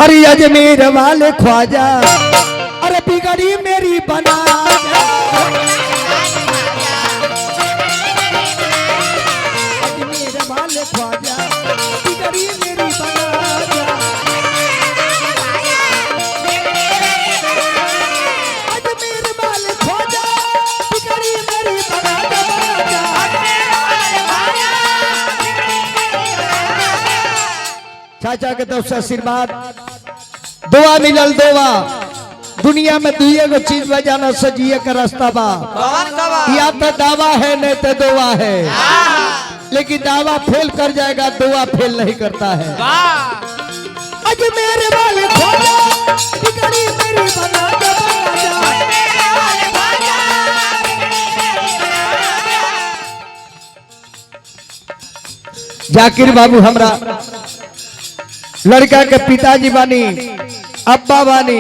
अरे अजमेर वाले ख्वाजा अरे बिगड़ी मेरी बना अजमेर वाले ख्वाजा बिगड़ी मेरी बना अजमेर वाले ख्वाजा बिगड़ी मेरी बना चाचा के तरफ से आशीर्वाद दुआ मिलल दुआ दुनिया में दुए को चीज बजाना सजिए का रास्ता बा या तो दावा है नहीं तो दुआ है लेकिन दावा फेल कर जाएगा दुआ फेल नहीं करता है। आज मेरे वाले ख्वाजा बिगड़ी मेरी बना जाकिर बाबू हमरा लड़का के पिताजी बानी अब्बा बानी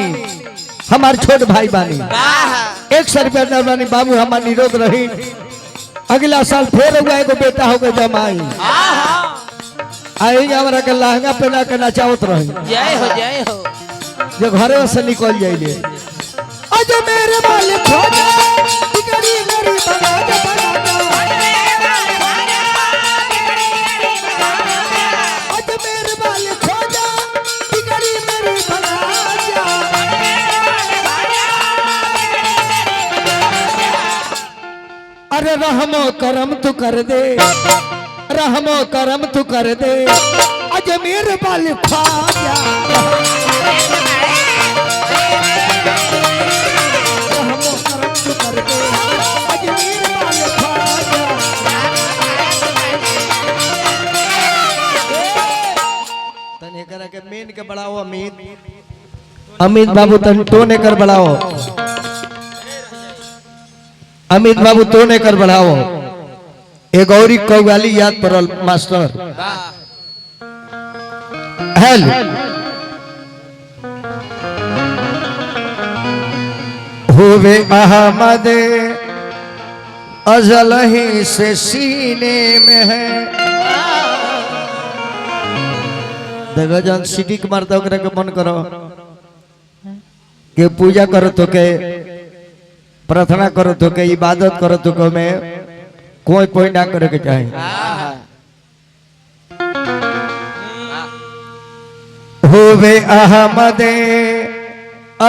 हमार छोट भाई बानी 100 रुपया बानी बाबू हमार निरोध रही अगला साल फिर हुआ एगो बेटा हो गए जमाई आई हमारा के लहंगा पहना के नचावत रही जय हो जो घरे से निकल जाइए। आज मेरे वाले ख्वाजा बिगड़ी मेरी बना के अरे रहमो करम तू कर दे रहमो करम तू कर दे अजमेर वाले ख्वाजा रहमो करम तू कर दे अजमेर वाले ख्वाजा तने करा के मेन के बढ़ाओ अमित बाबू तन टोने कर बढ़ाओ अमित बाबू तो ने कर बढ़ाओ एक और कव्वाली याद पड़ल मास्टर हेल होवे अहमद अजल ही से सीने में है देखो जन सिटी के मारता ओकरा के मन करो के पूजा करो तो के प्रार्थना करो तो के इबादत करो तो के में कोई ना करे के चाहे होवे अहमद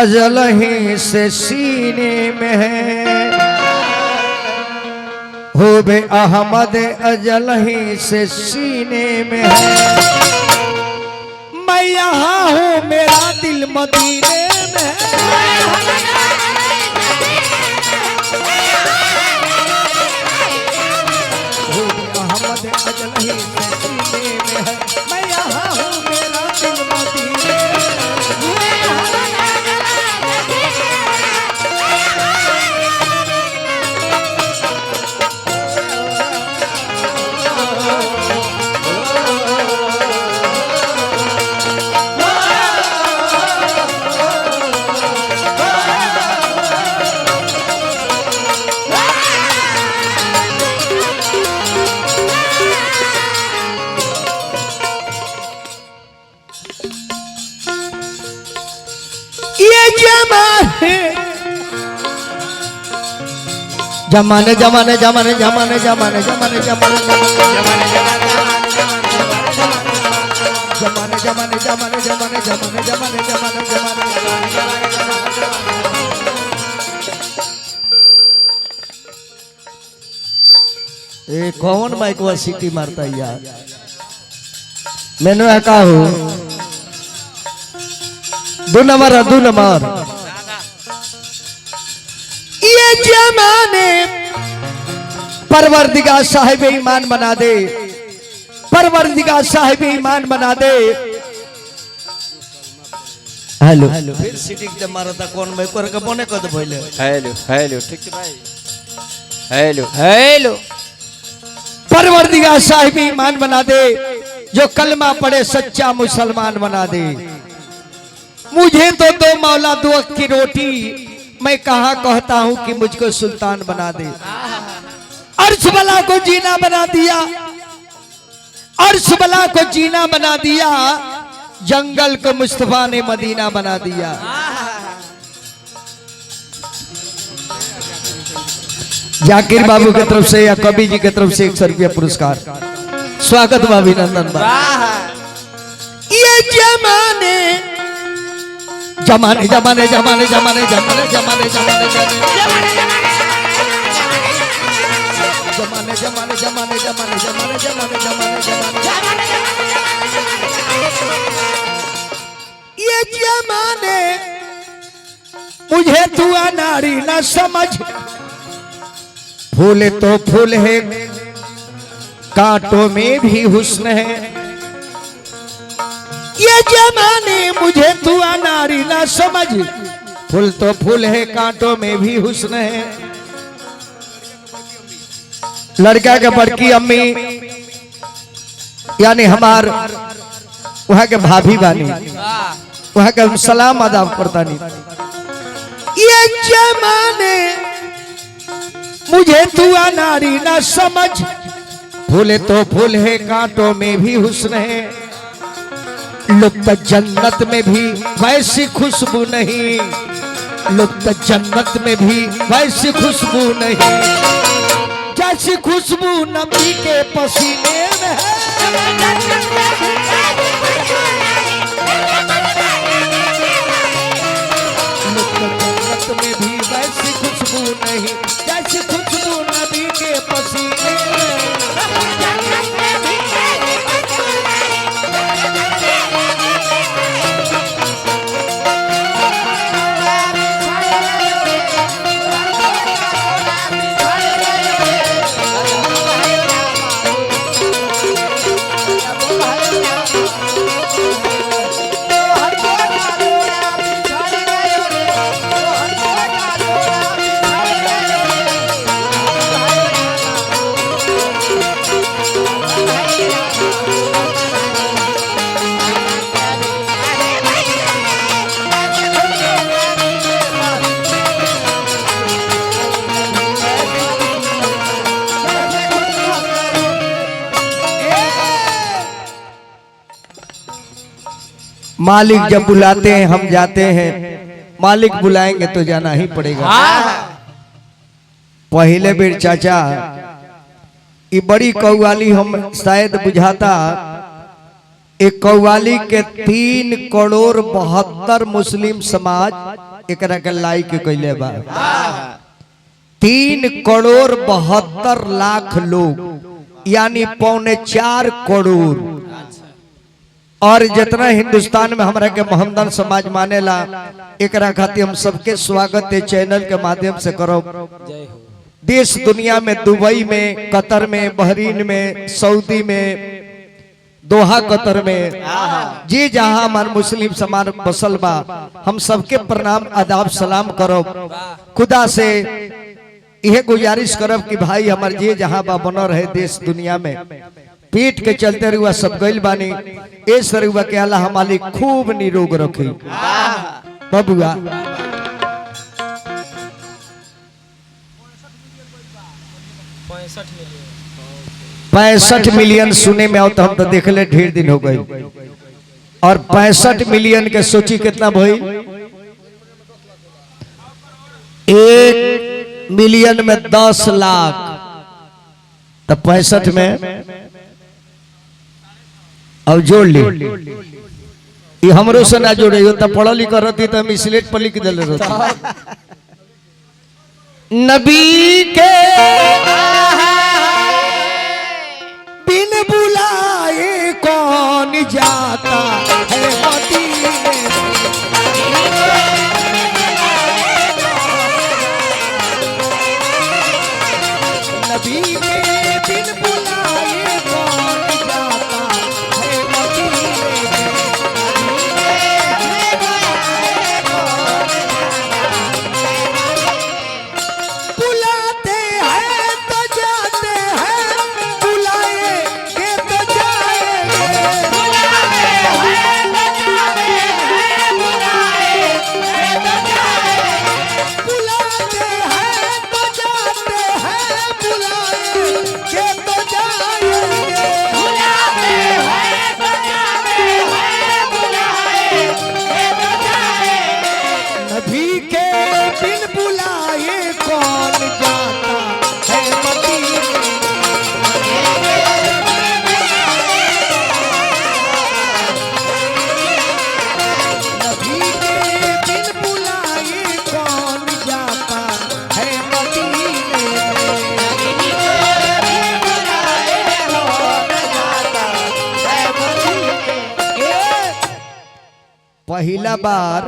अजल ही से सीने में है होवे अहमद अजल ही से सीने में है मैं यहाँ हूँ मेरा दिल मदीने में है अजल ही सीने में है मैं यहाँ हूँ मेरा दिल मदीने जमाने जमाने जमाने जमाने जमाने जमाने जमाने जमाने जमाने जमाने जमाने जमाने जमाने जमाने जमाने ए कौन माइक वा सिटी मारता यार मैंने कहा हूँ 2 नंबर ये जमाने परवरदिगार साहिब ईमान बना दे परवरदिगार साहिब ईमान बना दे। हेलो फिर सिटी के मारता कौन भाई कर के बने कद भइले हेलो ठीक है भाई हेलो परवरदिगार साहिब ईमान बना दे जो कलमा पढ़े सच्चा मुसलमान बना दे। मुझे तो 2 मौला 2 वक्त की रोटी मैं कहा कहता हूँ कि मुझको सुल्तान बना दे। अर्श बला को जीना बना दिया अर्श बला को जीना बना दिया, जंगल को मुस्तफा ने मदीना बना दिया। जाकिर बाबू की तरफ से या कवि जी की तरफ से 100 रुपया पुरस्कार। स्वागत बा अभिनंदन बा। ये जमाने जमाने जमाने जमाने जमाने जमाने जमाने जमाने जमाने जमाने जमाने जमाने जमाने जमाने जमाने जमाने ये जमाने मुझे तू अनाड़ी न समझ, फूल तो फूल है कांटों में भी हुस्न है। ये जमाने मुझे तू अनाड़ी न समझ, फूल तो फूल है कांटों में भी हुस्न है। लड़का के बड़की अम्मी यानी हमार वहां के भाभी बानी, वहां के सलाम आदाब करता नहीं। ये जमाने मुझे तू अनाड़ी ना समझ, फूल तो फूल है कांटों में भी हुस्न है। लुप्त जन्नत में भी वैसी खुशबू नहीं, लुप्त जन्नत में भी वैसी खुशबू नहीं, जैसी खुशबू नबी के पसीने में है। जन्नत में भी वैसी खुशबू नहीं, जैसी खुशबू नबी के पसीने में। मालिक जब बुलाते हैं हम जाते हैं, मालिक बुलाएंगे तो जाना ही पड़ेगा। पहले बेर चाचा ये बड़ी कव्वाली हम शायद बुझाता, एक कव्वाली के 3,72,00,000 मुस्लिम समाज एकरा के लाइक कैले बा। 3,72,00,000 लोग यानी 3.25 करोड़। और जितना हिंदुस्तान में हमरा के मोहम्मदन समाज मानेला, एकरा खातिर हम सबके स्वागत है चैनल के माध्यम से करो। देश दुनिया में दुबई में, कतर में, बहरीन में, सऊदी में, दोहा कतर में, जी जहां हमार मुस्लिम समाज बसल बा, हम सबके प्रणाम आदाब सलाम करो। खुदा से यह गुजारिश करब कि भाई हमार जी जहां बा बनो रहे देश दुनिया में। पीठ के चलते रुआ सब गइल बानी, ऐसे रुआ के अल्लाह मालिक खूब निरोग रखे बबुआ। 65 मिलियन सुने में आओ तो हम तो देख ले ढेर दिन हो गए। और 65 मिलियन के सोची कितना भाई, 1 मिलियन में 10 लाख, तो 65 में अब जोड़ ली। ये हमरो से ना जोड़े हो तो पढ़ा लिखा रहती तो हम स्लेट पर लिख दिले रहते। नबी के बिन बुलाए कौन जाता है मदीने में। नबी के बिन बुलाए कौन जाता है मदीने में। बुलाते हैं तो जाते हैं, बुलाएंगे तो जाएंगे। बुलाते हैं पहला बार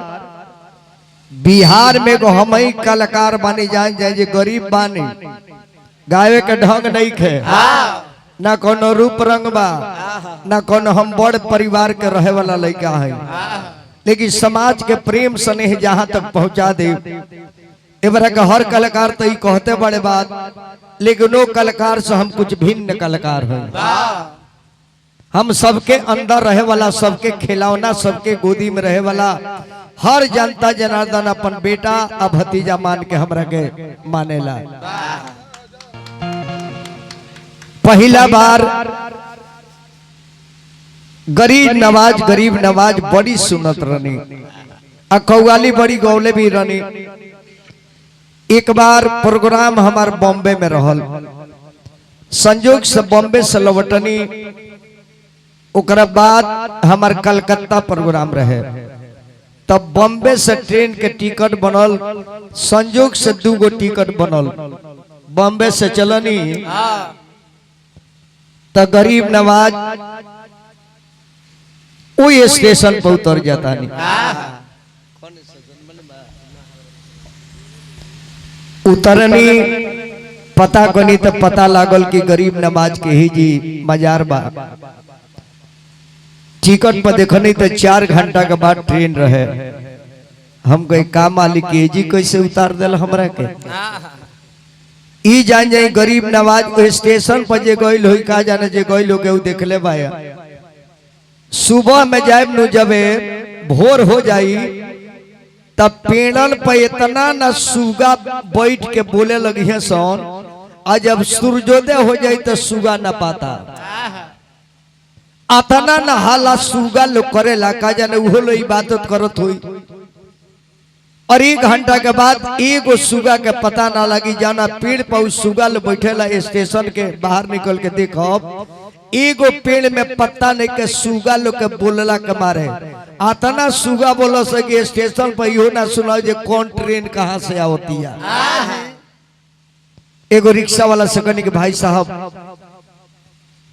बिहार में को हम ही कलाकार बने जान जाए जे गरीब बानी गावे के ढंग नहीं खे ना कोनो रूप रंग बा ना कोनो हम बड़ परिवार के रहे वाला लड़का है, लेकिन समाज के प्रेम स्नेह जहाँ तक पहुँचा दे एबरा का हर कलाकार तो ही कहते बड़े बात, लेकिन वो कलाकार से हम कुछ भिन्न कलाकार हैं। हम सबके अंदर रहे वाला, सबके खिलौना, सबके गोदी में रहे वाला, हर जनता जनार्दन अपन बेटा आ भतीजा मान के हमरा के मानेला। पहला बार गरीब नवाज बड़ी सुनत रनी आ कव्वाली बड़ी गौले भी रनी। एक बार प्रोग्राम हमार बॉम्बे में रहल, संजोग से बॉम्बे से लौटनी, ओकरा बाद हमार कलकत्ता प्रोग्राम रहे, तब बॉम्बे से ट्रेन के टिकट बनल, संजोग से 2 गो टिकट बनल। बॉम्बे से चलनी तो गरीब नवाज वही स्टेशन पर उतर जाता नहीं, उतरनी पता कनी तो पता लागल कि गरीब नवाज के ही जी मजार बा। टिकट पर देखनी तो 4 घंटा के बाद ट्रेन रहे। हम कहे का मालिक के जी कैसे उतार दिल हमरा के। ई जान जाए गरीब नवाज स्टेशन पर जे गइल होई, का जाने जे गइल हो के देखले बाया। सुबह में जाए नु जबे भोर हो जाई तब पेड़न पे इतना न सुगा बैठ के बोले लगी है सोन, और जब सूर्योदय हो जाए तो सुगा न पाता, अतना न हाला सुगा लोग करेला, का जाने वो लोग इबादत करत हुई। और 1 घंटा के बाद एगो सुगा के पता ना लगी, जाना पेड़ पर सुगा लोग बैठेला स्टेशन के बाहर निकल के देखो, एगो पेड़ में पत्ता नहीं के सुगा लोग के बोलला के मारे, अतना सुगा बोलो से कि स्टेशन पर यो ना सुना जे कौन ट्रेन कहाँ से आवती है। एगो रिक्शा वाला से कहने के भाई साहब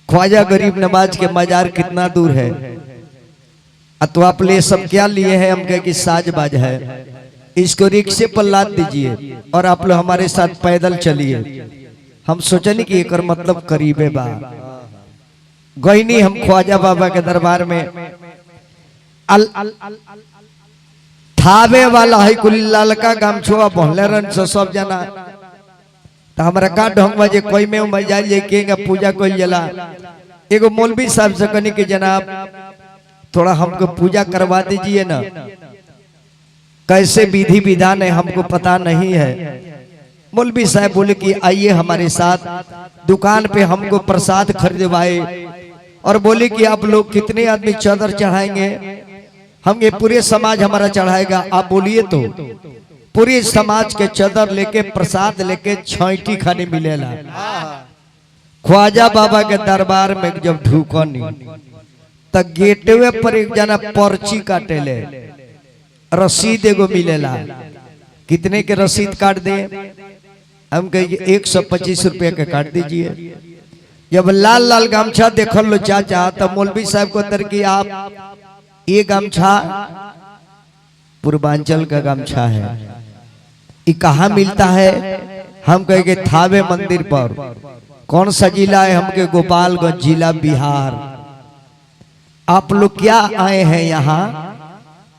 ख्वाजा गरीब नवाज के मजार कितना दूर है, तो आप ले सब क्या लिए हैं। हम कहे कि साज बाज है, इसको रिक्शे पर लाद दीजिए और आप लोग हमारे साथ पैदल चलिए। हम सोचनी कि एक मतलब करीबे बा। गईनी हम ख्वाजा बाबा के दरबार में, थावे वाला है कुल ललका गामछुआ बहले रन से सब जना, तो हमारा का ढंग बजे कोई में मजाल लेके पूजा कोई जला। एगो मौलवी साहब से कहनी कि जनाब थोड़ा हमको पूजा करवा दीजिए ना, कैसे विधि विधान है हमको पता नहीं है। मौलवी साहब बोले कि आइए हमारे साथ, दुकान पे हमको प्रसाद खरीदवाए और बोले कि आप लोग कितने आदमी चादर चढ़ाएंगे। हम ये पूरे समाज हमारा चढ़ाएगा, आप बोलिए तो पूरे समाज के चादर लेके प्रसाद लेके छैटी खाने मिलेला। ख्वाजा बाबा के दरबार में जब ढूकनी तो गेटवे पर एक जना पर्ची काटेले, रसीद एगो मिलेला, कितने के रसीद काट दे। हम कहे 125 रुपये के काट दीजिए। जब लाल लाल गमछा देखल लो चाचा, तब मौलवी साहब को अंदर की आप ये गमछा पूर्वांचल का गमछा है, ये कहाँ मिलता है। हम कहे थावे मंदिर पर। कौन सा जिला है? हमके गोपालगंज जिला बिहार। आप लोग क्या आए हैं यहाँ?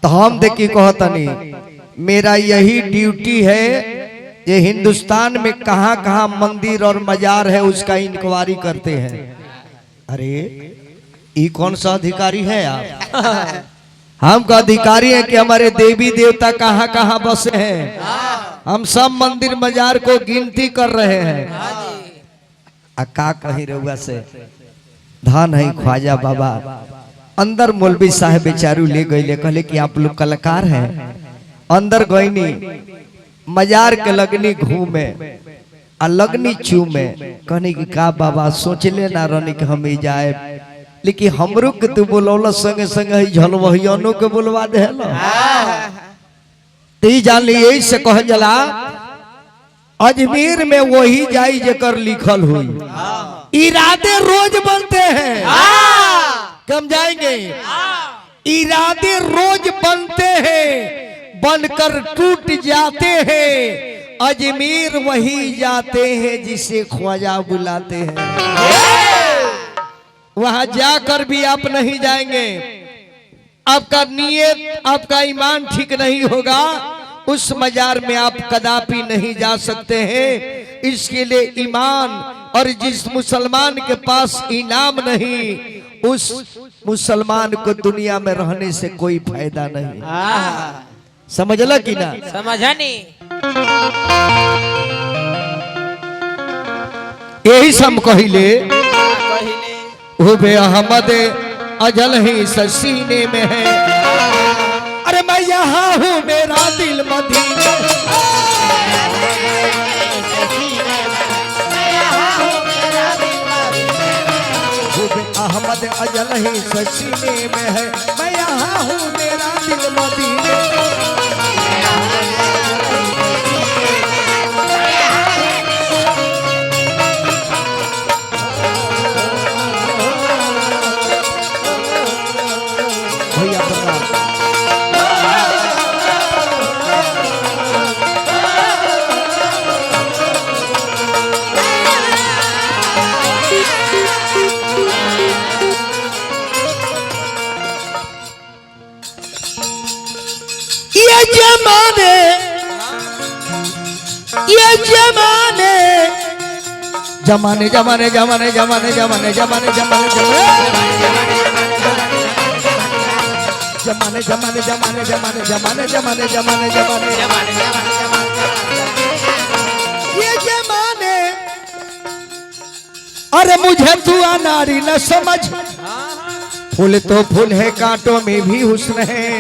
तो हम देखिए कहतनी मेरा यही ड्यूटी है, ये हिंदुस्तान में कहाँ कहाँ मंदिर और मजार है उसका इंक्वायरी करते हैं। अरे ये कौन सा अधिकारी है आप? हम का अधिकारी है कि हमारे देवी देवता कहाँ कहाँ बसे हैं, हम सब मंदिर मजार को गिनती कर रहे हैं। का कहीं रहुआ से धन है ख्वाजा बाबा। अंदर मौलवी साहब बेचारू ले गए, कहले कि आप लोग कलाकार हैं। अंदर गईनी मजार के लगनी घूमे आ लगनी चूमे, कहने की का बाबा सोचले ना रहनी कि हम जाए, लेकिन हमरो के तू बोलौला संगे संगे झलवहियानो के बोलवा दे ती जान ली। यही से कह जला अजमेर में वही जाई जेकर लिखल हुई। इरादे रोज बनते हैं, कम जाएंगे इरादे रोज बनते हैं, बनकर टूट जाते हैं। अजमेर वही जाते हैं जिसे ख्वाजा बुलाते हैं। वहां जाकर भी आप नहीं जाएंगे, आपका नीयत, आपका ईमान ठीक नहीं होगा, उस मजार में आप कदापि नहीं जा सकते हैं। इसके लिए ईमान, और जिस मुसलमान के पास इनाम नहीं, उस मुसलमान को दुनिया में रहने से कोई फायदा नहीं। समझला कि ना? समझा नहीं। यही सब कहिले हो बे अहमद अजल ही सीने में है। अरे मैं यहाँ हूँ, मेरा दिल मदीने। अहमद अजल ही सीने में है, मैं यहाँ हूँ, मेरा दिल मदीने। भैया जमाने जमाने जमाने जमाने जमाने जमाने जमाने जमाने जमाने जमाने जमाने जमाने जमाने जमाने जमाने जमाने ये जमाने। अरे मुझे तू अनारी न समझ, फूल तो फूल है, कांटों में भी हुस्न है।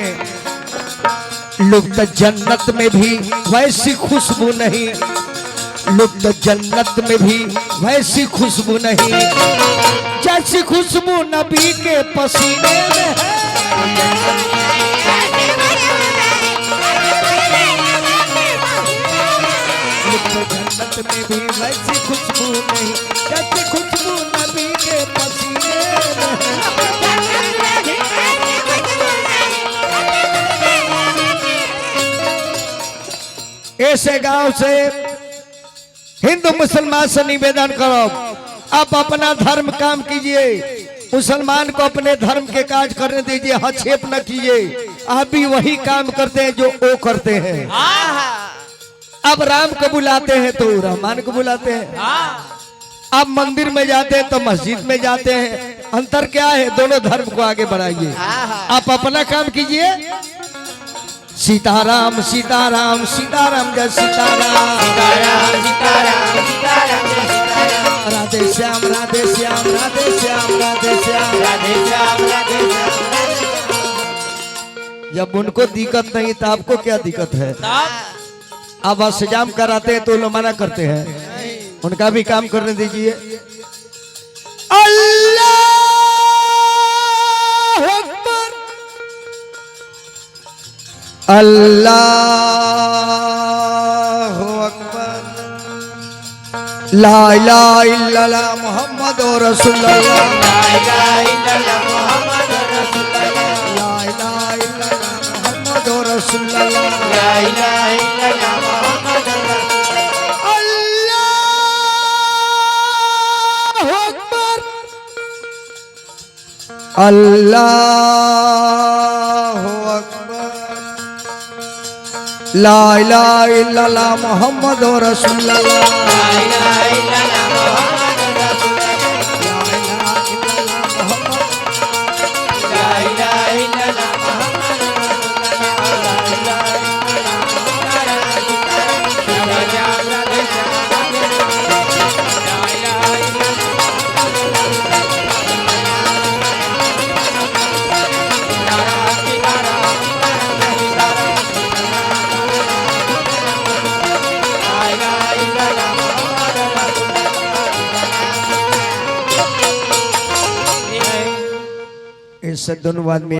लुप्त जन्नत में भी वैसी खुशबू नहीं, लुप्त जन्नत में भी वैसी खुशबू नहीं, जैसी खुशबू नबी के पसीने में है। लुप्त जन्नत में भी वैसी खुशबू नहीं, जैसी खुशबू नबी के पसीने में है। ऐसे गांव से हिंदू मुसलमान से निवेदन करो, आप अपना धर्म काम कीजिए, मुसलमान को अपने धर्म के काज करने दीजिए, हस्तक्षेप न कीजिए। आप भी वही काम करते हैं जो वो करते हैं। अब राम को बुलाते हैं तो रहमान को बुलाते हैं, आप मंदिर में जाते हैं तो मस्जिद में जाते हैं। अंतर क्या है? दोनों धर्म को आगे बढ़ाइए, आप अपना काम कीजिए। सीताराम सीताराम सीताराम जय सीताराम, सीताराम सीताराम सीताराम जय सीताराम। राधे श्याम राधे श्याम राधे श्याम राधे श्याम राधे श्याम राधे श्याम। जब उनको दिक्कत नहीं तो आपको क्या दिक्कत है? आप सजाम कराते हैं तो लोग मना करते हैं, उनका भी काम करने दीजिए। अल्लाह अल्लाह अकबर, ला इलाहा इल्लल्लाह मुहम्मदुर रसूलुल्लाह, ला इलाहा इल्लल्लाह मुहम्मदुर रसूलुल्लाह, ला इलाहा इल्लल्लाह मुहम्मदुर रसूलुल्लाह, ला इलाहा इल्लल्लाह मुहम्मदुर रसूलुल्लाह। अल्लाहु अकबर अल्लाहु अकबर, ला इलाहा इल्लल्लाह मुहम्मदुर रसूलुल्लाह, ला इलाहा इल्लल्लाह मुहम्मदुर रसूलुल्लाह, ला इलाहा इल्लल्लाह मुहम्मदुर इस दोनों बाद में